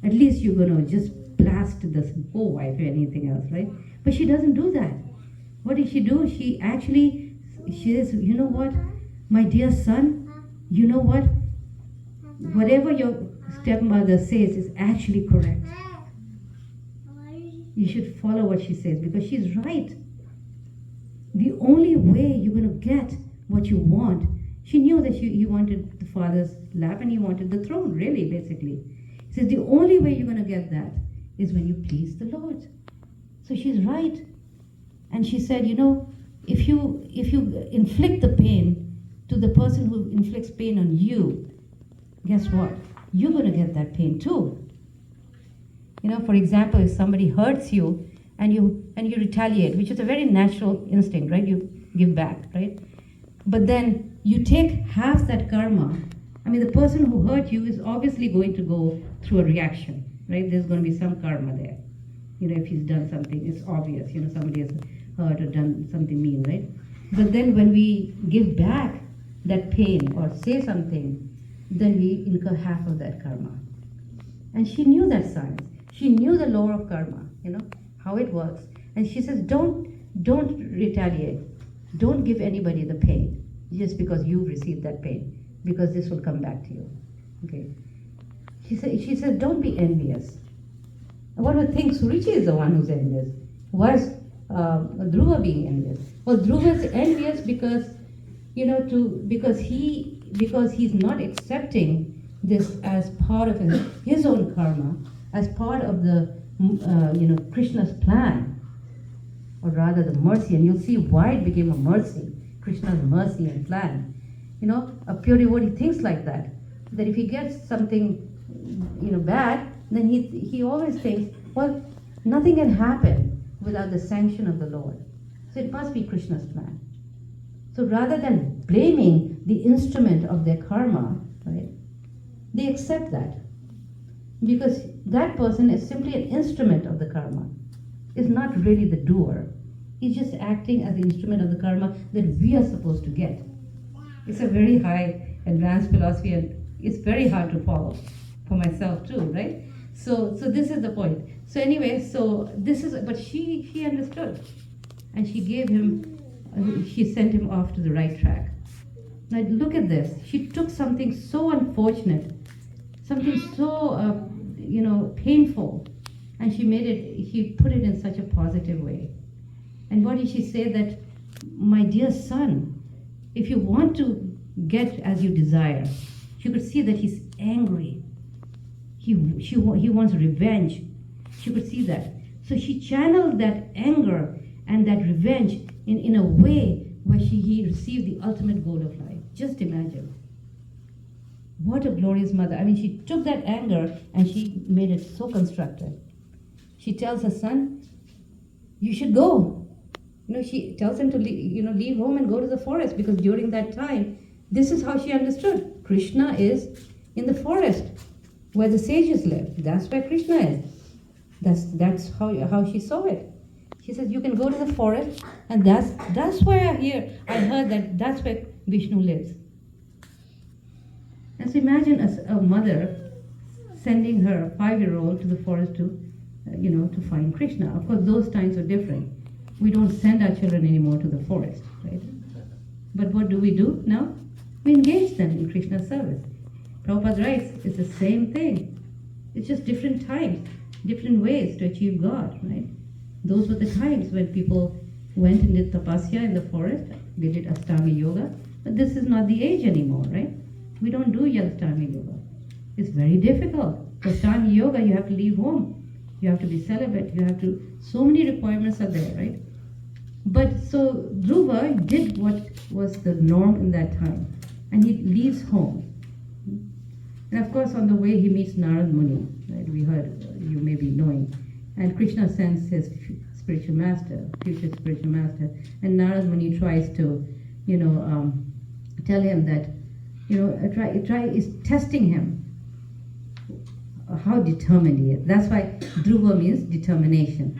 At least you're going to just blast the wife or anything else, right? But she doesn't do that. What does she do? She says, you know what, my dear son, you know what? Whatever your stepmother says is actually correct. You should follow what she says because she's right. The only way you're going to get what you want, she knew that he wanted the father's lap and he wanted the throne, really, basically. He says the only way you're going to get that is when you please the Lord. So she's right. And she said, you know, if you inflict the pain to the person who inflicts pain on you, guess what? You're going to get that pain too. You know, for example, if somebody hurts you and you retaliate, which is a very natural instinct, right? You give back, right? But then you take half that karma. I mean, the person who hurt you is obviously going to go through a reaction, right? There's going to be some karma there. You know, if he's done something, it's obvious, you know, somebody has hurt or done something mean, right? But then when we give back that pain or say something, then we incur half of that karma. And she knew that science. She knew the law of karma, you know, how it works. And she says, don't retaliate. Don't give anybody the pain just because you've received that pain, because this will come back to you. Okay. She says, don't be envious. One would think Suruchi is the one who's envious. Why is Dhruva being envious? Well, Dhruva is envious because, you know, because he's not accepting this as part of his own karma, as part of the Krishna's plan, or rather the mercy. And you'll see why it became a mercy, Krishna's mercy and plan. You know, a pure devotee thinks like that if he gets something, you know, bad, then he always thinks, well, nothing can happen without the sanction of the Lord. So it must be Krishna's plan. So rather than blaming the instrument of their karma, right, they accept that. Because that person is simply an instrument of the karma. Is not really the doer. He's just acting as the instrument of the karma that we are supposed to get. It's a very high advanced philosophy and it's very hard to follow for myself too, right? So this is the point. So anyway, but she understood. And she gave him, she sent him off to the right track. Now look at this. She took something so unfortunate, something so, painful, and she put it in such a positive way. And what did she say? That, my dear son, if you want to get as you desire, she could see that he's angry. He wants revenge. She could see that. So she channeled that anger and that revenge in a way where he received the ultimate goal of life. Just imagine. What a glorious mother. I mean, she took that anger and she made it so constructive. She tells her son, you should go. You know, she tells him to leave home and go to the forest, because during that time, this is how she understood. Krishna is in the forest where the sages live. That's where Krishna is. That's how she saw it. She says, you can go to the forest, and that's where I heard that's where Vishnu lives. And so imagine a mother sending her 5-year-old to the forest to find Krishna. Of course, those times are different. We don't send our children anymore to the forest, right? But what do we do now? We engage them in Krishna's service. Prabhupada writes, it's the same thing. It's just different times, different ways to achieve God, right? Those were the times when people went and did tapasya in the forest. They did Astami Yoga. But this is not the age anymore, right? We don't do Astami Yoga. It's very difficult. For Astami Yoga, you have to leave home. You have to be celibate. So many requirements are there, right? But so Dhruva did what was the norm in that time. And he leaves home. And of course, on the way, he meets Narad Muni. Right? We heard, you may be knowing. And Krishna sends his spiritual master, future spiritual master. And Narad Muni tries to, tell him that, is testing him, how determined he is. That's why Dhruva means determination.